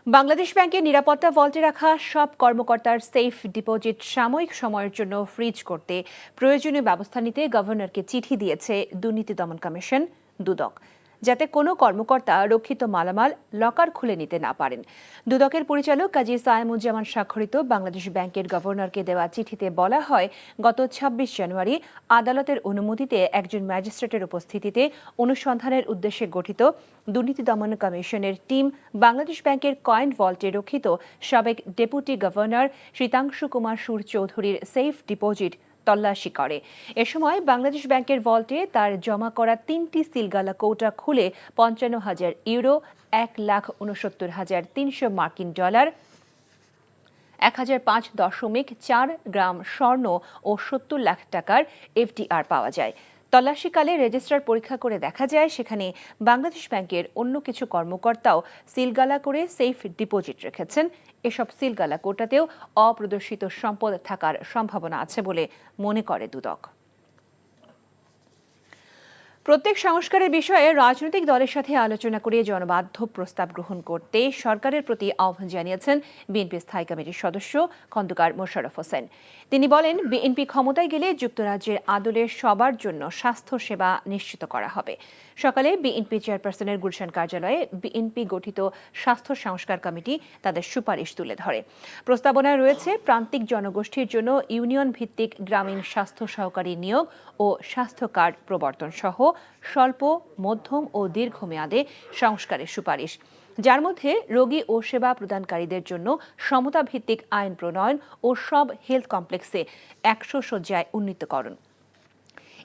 বাংলাদেশ ব্যাংকের নিরাপত্তা ভল্টে রাখা সব কর্মকর্তার সেফ ডিপোজিট সাময়িক সময়ের জন্য ফ্রিজ করতে প্রয়োজনীয় ব্যবস্থা নিতে গভর্নরকে চিঠি দিয়েছে দুর্নীতি দমন কমিশন দুদক, যাতে কোনো কর্মকর্তা রক্ষিত মালামাল লকার খুলে নিতে না পারেন। দুদকের পরিচালক কাজী সায়েমুজ্জামান স্বাক্ষরিত বাংলাদেশ ব্যাংকের গভর্নরকে দেওয়া চিঠিতে বলা হয়, গত ২৬ জানুয়ারি আদালতের অনুমতিতে একজন ম্যাজিস্ট্রেটের উপস্থিতিতে অনুসন্ধানের উদ্দেশ্যে গঠিত দুর্নীতি দমন কমিশনের টিম বাংলাদেশ ব্যাংকের কয়েন ভল্টে রক্ষিত সাবেক ডেপুটি গভর্নর শীতাংশু কুমার সুর চৌধুরীর সেফ ডিপোজিট তল্লাশি করে। এ সময় বাংলাদেশ ব্যাংকের ভল্টে তার জমা করা ৩টি সিলগালা কৌটা খুলে ৫৫,০০০ ইউরো, ১,৬৯,৩০০ মার্কিন ডলার, ১,০০৫.৪ গ্রাম স্বর্ণ ও ৭০ লাখ টাকার এফডিআর পাওয়া যায়। তল্লাশিকালে রেজিস্ট্রার পরীক্ষা করে দেখা যায়, সেখানে বাংলাদেশ ব্যাংকের অন্য কিছু কর্মকর্তাও সিলগালা করে সেফ ডিপোজিট রেখেছেন। এসব সিলগালা কোটাতেও অপ্রদর্শিত সম্পদ থাকার সম্ভাবনা আছে বলে মনে করে দুদক। প্রত্যেক সংস্কারের বিষয়ে রাজনৈতিক দলের সাথে আলোচনা করে জনবান্ধব প্রস্তাব গ্রহণ করতে সরকারের প্রতি আহ্বান জানিয়েছেন বিএনপি স্থায়ী কমিটির সদস্য খন্দকার মোশাররফ হোসেন। তিনি বলেন, বিএনপি ক্ষমতায় গেলে যুক্তরাজ্যের আদলে সবার জন্য স্বাস্থ্য সেবা নিশ্চিত করা হবে। সকালে বিএনপি চেয়ারপারসনের গুলশান কার্যালয়ে বিএনপি গঠিত স্বাস্থ্য সংস্কার কমিটি তাদের সুপারিশ তুলে ধরে। প্রস্তাবনায় রয়েছে প্রান্তিক জনগোষ্ঠীর জন্য ইউনিয়ন ভিত্তিক গ্রামীণ স্বাস্থ্য সহকারী নিয়োগ ও স্বাস্থ্য কার্ড প্রবর্তন সহ স্বল্প, মধ্যম ও দীর্ঘমেয়াদে সংস্কারের সুপারিশ, যার মধ্যে রোগী ও সেবা প্রদানকারীদের জন্য সমতা ভিত্তিক আইন প্রণয়ন ও সব হেলথ কমপ্লেক্সে ১০০ শয্যায় উন্নীতকরণ।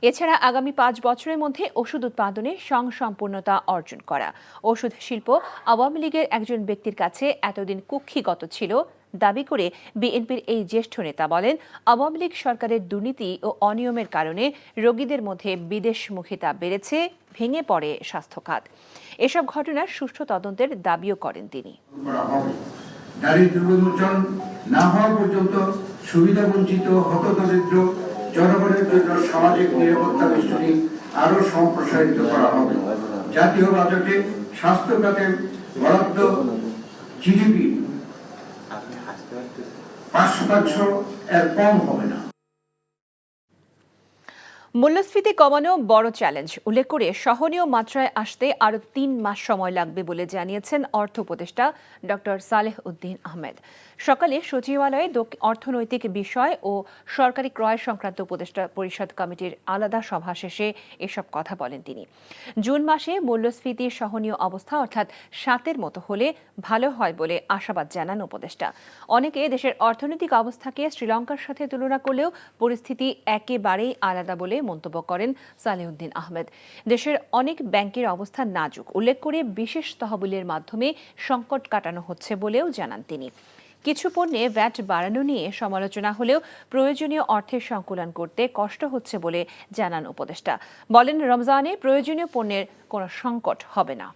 এছাড়া আগামী ৫ বছরের মধ্যে ওষুধ উৎপাদনে স্বয়ংসম্পূর্ণতা অর্জন করা। ওষুধ শিল্প আওয়ামী লীগের একজন ব্যক্তির কাছে এতদিন কুক্ষিগত ছিল দাবি করে বিএনপির এই জ্যেষ্ঠ নেতা বলেন, আওয়ামী লীগ সরকারের দুর্নীতি ও অনিয়মের কারণে রোগীদের মধ্যে বিদেশমুখিতা বেড়েছে, ভেঙে পড়ে স্বাস্থ্য খাত। এসব ঘটনার সুষ্ঠু তদন্তের দাবিও করেন তিনি। দারিদ্র্য বিমোচন না হওয়া পর্যন্ত সুবিধাবঞ্চিত হতদরিদ্র জনগণের জন্য সামাজিক নিরাপত্তা বেষ্টনী আরো সম্প্রসারিত করা হবে। জাতীয় বাজেটে স্বাস্থ্য খাতে বরাদ্দ জিডিপি ৫% এর কম হবে না। মূল্যস্ফীতি কমানো বড় চ্যালেঞ্জ উল্লেখ করে সহনীয় মাত্রায় আসতে আরও ৩ মাস সময় লাগবে বলে জানিয়েছেন অর্থ উপদেষ্টা ডক্টর সালেহ উদ্দিন আহমেদ। সকালে সচিবালয়ে অর্থনৈতিক বিষয় ও সরকারি ক্রয় সংক্রান্ত উপদেষ্টা পরিষদ কমিটির আলাদা সভা শেষে এসব কথা বলেন তিনি। জুন মাসে মূল্যস্ফীতির সহনীয় অবস্থা অর্থাৎ ৭-এর মতো হলে ভালো হয় বলে আশাবাদ জানান উপদেষ্টা। অনেকে দেশের অর্থনৈতিক অবস্থাকে শ্রীলঙ্কার সাথে তুলনা করলেও পরিস্থিতি একেবারেই আলাদা বলে মন্তব্য করেন সালেউদ্দিন আহমেদ। দেশের অনেক ব্যাংকের অবস্থা নাজুক উল্লেখ করে বিশেষ তহবিলের মাধ্যমে সংকট কাটানো হচ্ছে বলেও জানান তিনি। কিছু পণ্যে ভ্যাট বাড়ানো নিয়ে সমালোচনা হলেও প্রয়োজনীয় অর্থের সংকুলন করতে কষ্ট হচ্ছে বলে জানান উপদেষ্টা। বলেন, রমজানে প্রয়োজনীয় পণ্যের কোনো সংকট হবে না।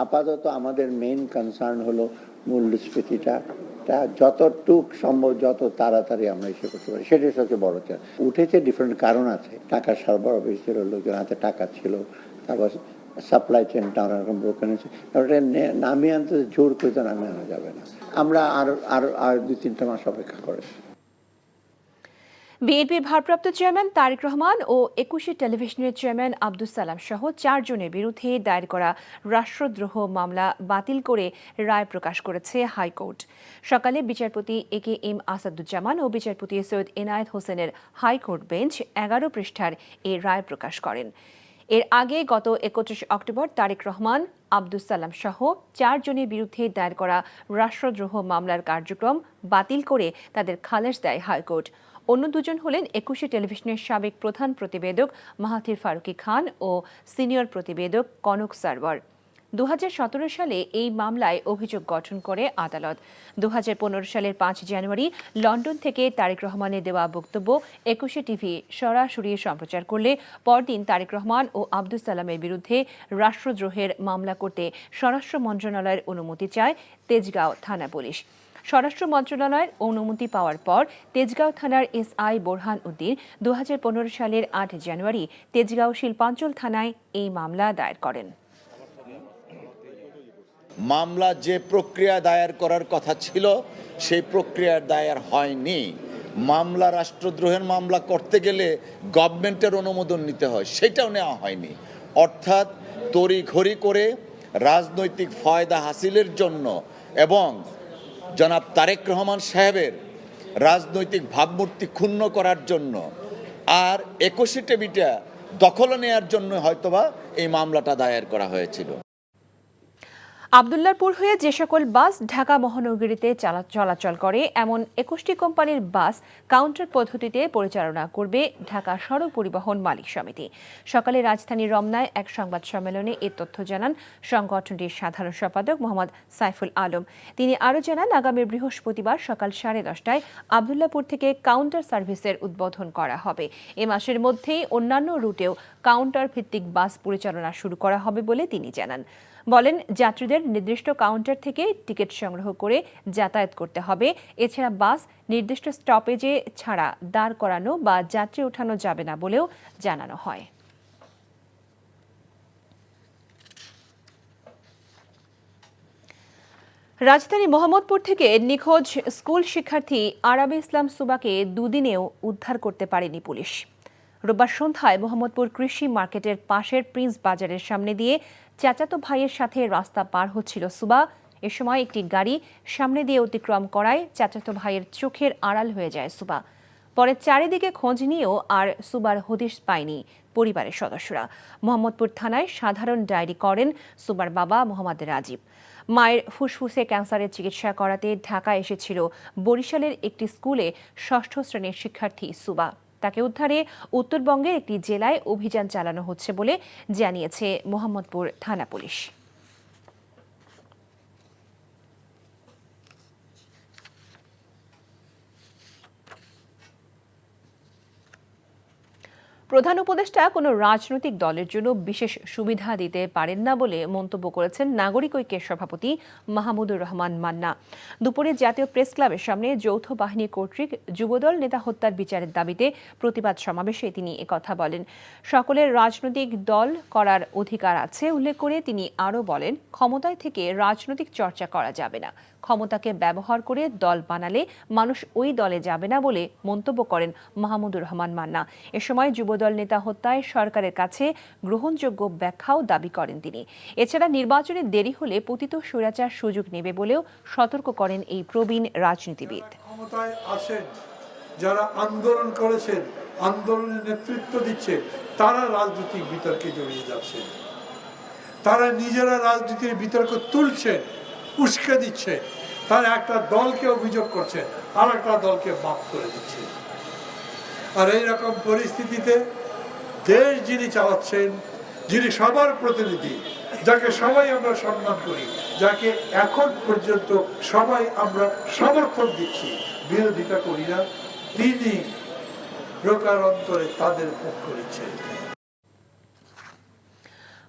আপাতত আমাদের মেইন কনসার্ন হলো মূল্যস্ফীতিটা যতটুক সম্ভব যত তাড়াতাড়ি আমরা এসে করতে পারি, সেটাই সবচেয়ে বড় চ্যালেঞ্জ। উঠেছে ডিফারেন্ট কারণ আছে, টাকা সরবরাহ বেশি ছিল, লোকজন হাতে টাকা ছিল, তারপর সাপ্লাই চেনটা অনেকরকম ব্রোকেন হয়েছে। ওটা নামিয়ে আনতে জোর করে তো নামিয়ে আনা যাবে না। আমরা আর ২-৩ মাস অপেক্ষা করে। বিএনপির ভারপ্রাপ্ত চেয়ারম্যান তারেক রহমান ও ২১ টেলিভিশনের চেয়ারম্যান আব্দুস সালাম সহ ৪ জনের বিরুদ্ধে দায়ের করা রাষ্ট্রদ্রোহ মামলা বাতিল করে রায় প্রকাশ করেছে হাইকোর্ট। সকালে বিচারপতি এ.কে.এম. আসাদুজ্জামান ও বিচারপতি সৈয়দ এনায়েত হোসেনের হাইকোর্ট বেঞ্চ ১১ পৃষ্ঠার এ রায় প্রকাশ করেন। এর আগে গত ৩১ অক্টোবর তারেক রহমান, আব্দুস সালাম সহ ৪ জনের বিরুদ্ধে দায়ের করা রাষ্ট্রদ্রোহ মামলার কার্যক্রম বাতিল করে তাদের খালাস দেয় হাইকোর্ট। অন্য দুজন হলেন ২১ টেলিভিশনের সাবেক প্রধান প্রতিবেদক মাহাথির ফারুকী খান ও সিনিয়র প্রতিবেদক কনক সারওয়ার। ২০১৭ সালে এই মামলায় অভিযোগ গঠন করে আদালত। ২০১৫ সালের ৫ জানুয়ারি লন্ডন থেকে তারেক রহমানের দেওয়া বক্তব্য ২১ টিভি সরাসরি সম্প্রচার করলে পরদিন তারেক রহমান ও আব্দুস সালামের বিরুদ্ধে রাষ্ট্রদ্রোহের মামলা করতে স্বরাষ্ট্র মন্ত্রণালয়ের অনুমতি চায় তেজগাঁও থানা পুলিশ। স্বরাষ্ট্র মন্ত্রণালয়ের অনুমতি পাওয়ার পর তেজগাঁও থানার এসআই বোরহান উদ্দিন 2015 সালের 8 জানুয়ারি তেজগাঁও শিল্পাঞ্চল থানায় এই মামলা দায়ের করেন। মামলা যে প্রক্রিয়া দায়ের করার কথা ছিল সেই প্রক্রিয়ার দায়ের হয়নি। মামলা রাষ্ট্রদ্রোহের মামলা করতে গেলে গভর্নমেন্টের অনুমোদন নিতে হয়, সেটাও নেওয়া হয়নি। অর্থাৎ তড়িঘড়ি করে রাজনৈতিক ফায়দা হাসিলের জন্য এবং জনাব তারেক রহমান সাহেবের রাজনৈতিক ভাবমূর্তি ক্ষুণ্ণ করার জন্য আর 21 টেবিটা দখল নেওয়ার জন্য হয়তোবা এই মামলাটা দায়ের করা হয়েছিল। আব্দুল্লাহপুর হয়ে যে সকল বাস ঢাকা মহানগরীতে চলাচল করে এমন 21টি কোম্পানির বাস কাউন্টার পদ্ধতিতে পরিচালনা করবে ঢাকা সড়ক পরিবহন মালিক সমিতি। সকালে রাজধানীর রমনায় এক সংবাদ সম্মেলনে এ তথ্য জানান সংগঠনটির সাধারণ সম্পাদক মোহাম্মদ সাইফুল আলম। তিনি আরও জানান, আগামী বৃহস্পতিবার সকাল 10:30টায় আব্দুল্লাহপুর থেকে কাউন্টার সার্ভিসের উদ্বোধন করা হবে। এ মাসের মধ্যেই অন্যান্য রুটেও কাউন্টার ভিত্তিক বাস পরিচালনা শুরু করা হবে বলে তিনি জানান। বলেন, যাত্রীদের নির্দিষ্ট কাউন্টার থেকে টিকিট সংগ্রহ করে যাতায়াত করতে হবে। এছাড়া বাস নির্দিষ্ট স্টপেজে ছাড়া দাঁড় করানো বা যাত্রী ওঠানো যাবে না বলেও জানানো হয়। রাজধানী মোহাম্মদপুর থেকে নিখোঁজ স্কুল শিক্ষার্থী আরাবে ইসলাম সুবাকে দুদিনেও উদ্ধার করতে পারেনি পুলিশ। রোববার সন্ধ্যায় মোহাম্মদপুর কৃষি মার্কেটের পাশের প্রিন্স বাজারের সামনে দিয়ে চাচাতো ভাইয়ের সাথে রাস্তা পার হচ্ছিল সুবা। এ সময় একটি গাড়ি সামনে দিয়ে অতিক্রম করায় চাচাতো ভাইয়ের চোখের আড়াল হয়ে যায় সুবা। পরে চারিদিকে খোঁজ নিয়েও আর সুবার হদিশ পায়নি পরিবারের সদস্যরা। মোহাম্মদপুর থানায় সাধারণ ডায়েরি করেন সুবার বাবা মোহাম্মদ রাজীব। মায়ের ফুসফুসে ক্যান্সারের চিকিৎসা করাতে ঢাকা এসেছিল বরিশালের একটি স্কুলে 6ষ্ঠ শ্রেণীর শিক্ষার্থী সুবা। তাকে উদ্ধারে উত্তরবঙ্গের একটি জেলায় অভিযান চালানো হচ্ছে বলে জানিয়েছে মোহাম্মদপুর থানা পুলিশ। প্রধান উপদেষ্টা কোনো রাজনৈতিক দলের জন্য বিশেষ সুবিধা দিতে পারেন না বলে মন্তব্য করেছেন নাগরিক ঐক্যের সভাপতি মাহমুদুর রহমান মান্না। দুপুরে জাতীয় প্রেস ক্লাবের সামনে যৌথ বাহিনী কর্তৃক যুবদল নেতা হত্যার বিচারের দাবিতে প্রতিবাদ সমাবেশে তিনি একথা বলেন। সকলের রাজনৈতিক দল করার অধিকার আছে উল্লেখ করে তিনি আরও বলেন, ক্ষমতায় থেকে রাজনৈতিক চর্চা করা যাবে না। ক্ষমতাকে ব্যবহার করে দল বানালে মানুষ ওই দলে যাবে না বলে মন্তব্য করেন মাহমুদুর রহমান মান্না। এ সময় যুবদল নেতা হত্যায় সরকারের কাছে গ্রহণযোগ্য ব্যাখ্যাও দাবি করেন তিনি। এছাড়া নির্বাচনে দেরি হলে পতিত স্বৈরাচার সুযোগ নেবে বলেও সতর্ক করেন এই প্রবীণ রাজনীতিবিদ। ক্ষমতায় আসেন যারা আন্দোলন করেছেন, আন্দোলনের নেতৃত্ব দিচ্ছে, তারা রাজনৈতিক বিতর্কে জড়িয়ে যাচ্ছেন। তারা নিজেরা রাজনীতির বিতর্ক তুলছেন, উস্কে দিচ্ছে। তারা একটা দলকে অভিযোগ করছে, আর একটা দলকে মাফ করে দিচ্ছে। আর এইরকম পরিস্থিতিতে দেশ যিনি চালাচ্ছেন, যিনি সবার প্রতিনিধি, যাকে সবাই আমরা সম্মান করি, যাকে এখন পর্যন্ত সবাই আমরা সমর্থন দিচ্ছি, বিরোধিতা করি না, তিনি প্রকারান্তরে তাদের পক্ষ নিচ্ছেন।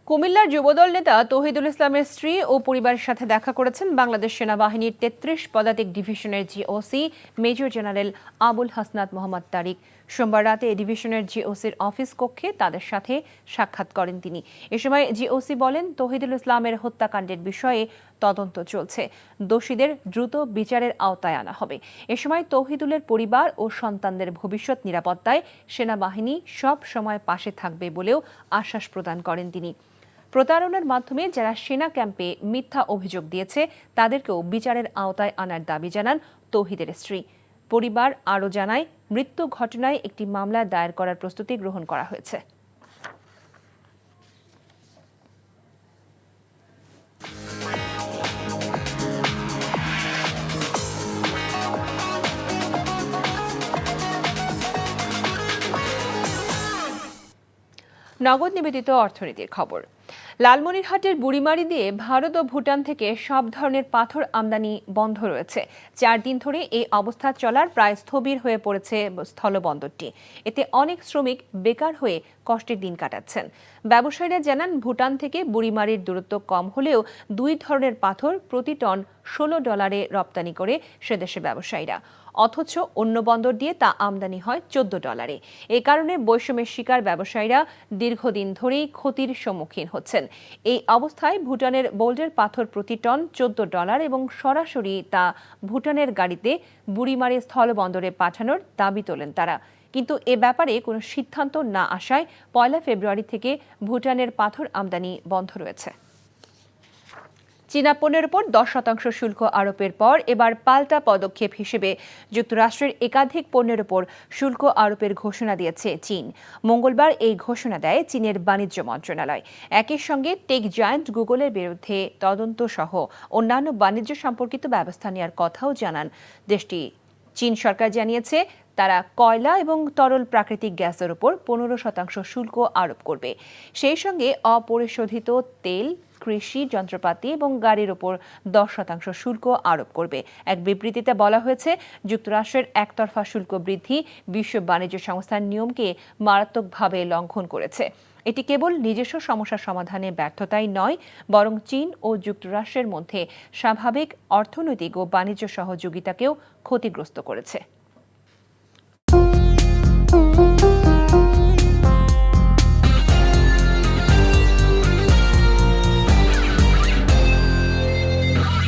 কুমিল্লার যুবদল নেতা তৌহিদুল ইসলামের স্ত্রী ও পরিবারের সাথে দেখা করেছেন বাংলাদেশ সেনাবাহিনীর 33 পদাতিক ডিভিশনের GOC major general Abul Hasnat Mohammad Tariq. সোমবার রাতে এই ডিভিশনের জিওসির অফিস কক্ষে তাদের সাথে সাক্ষাৎ করেন তিনি। এ সময় জিওসি বলেন, তৌহিদুল ইসলামের হত্যাকাণ্ডের বিষয়ে তদন্ত চলছে, দোষীদের দ্রুত বিচারের আওতায় আনা হবে। এ সময় তৌহিদুলের পরিবার ও সন্তানদের ভবিষ্যৎ নিরাপত্তায় সেনাবাহিনী সব সময় পাশে থাকবে বলেও আশ্বাস প্রদান করেন তিনি। প্রতারণার মাধ্যমে যারা সেনা ক্যাম্পে মিথ্যা অভিযোগ দিয়েছে তাদেরকেও বিচারের আওতায় আনার দাবি জানান তৌহিদের স্ত্রী। পরিবার আরও জানায়, মৃত্যু ঘটনায় একটি মামলা দায়ের করার প্রস্তুতি গ্রহণ করা হয়েছে। নগদ নিবেদিত অর্থনীতির খবর। লালমনিরহাটের বুড়িমারি দিয়ে ভারত ও ভুটান থেকে সব ধরনের পাথর আমদানি বন্ধ রয়েছে। 4 দিন ধরে এই অবস্থা চলার প্রায় স্থবির হয়ে পড়েছে স্থলবন্দরটি। এতে অনেক শ্রমিক বেকার হয়ে কষ্টের দিন কাটাচ্ছেন। ব্যবসায়ীরা জানান, ভুটান থেকে বুড়িমারির দূরত্ব কম হলেও 2 ধরনের পাথর প্রতি টন $16 রপ্তানি করে সেদেশে ব্যবসায়ীরা। অথচ অন্য বন্দর দিয়ে তা আমদানি হয় $14। এ কারণে বৈষম্যের শিকার ব্যবসায়ীরা দীর্ঘদিন ধরেই ক্ষতির সম্মুখীন হচ্ছেন। এই অবস্থায় ভুটানের বোল্ডের পাথর প্রতি টন $14 এবং সরাসরি তা ভুটানের গাড়িতে বুড়িমারি স্থলবন্দরে পাঠানোর দাবি তোলেন তারা। কিন্তু এ ব্যাপারে কোনো সিদ্ধান্ত না আসায় 1 ফেব্রুয়ারি থেকে ভুটানের পাথর আমদানি বন্ধ রয়েছে। চীনা পণ্যের উপর 10% শুল্ক আরোপের পর এবার পাল্টা পদক্ষেপ হিসেবে যুক্তরাষ্ট্রের একাধিক পণ্যের উপর শুল্ক আরোপের ঘোষণা দিয়েছে চীন। মঙ্গলবার এই ঘোষণা দেয় চীনের বাণিজ্য মন্ত্রণালয়। একই সঙ্গে টেক জায়ান্ট গুগলের বিরুদ্ধে তদন্ত সহ অন্যান্য বাণিজ্য সম্পর্কিত ব্যবস্থা নেওয়ার কথাও জানান দেশটি। চীন সরকার জানিয়েছে, তারা কয়লা এবং তরল প্রাকৃতিক গ্যাসের উপর 15% শুল্ক আরোপ করবে। সেই সঙ্গে অপরিশোধিত তেল, কৃষি যন্ত্রপাতি এবং গাড়ির ওপর 10% শুল্ক আরোপ করবে। এক বিবৃতিতে বলা হয়েছে, যুক্তরাষ্ট্রের একতরফা শুল্ক বৃদ্ধি বিশ্ব বাণিজ্য সংস্থার নিয়মকে মারাত্মকভাবে লঙ্ঘন করেছে। এটি কেবল নিজস্ব সমস্যা সমাধানে ব্যর্থতাই নয়, বরং চীন ও যুক্তরাষ্ট্রের মধ্যে স্বাভাবিক অর্থনৈতিক ও বাণিজ্য সহযোগিতাকেও ক্ষতিগ্রস্ত করেছে।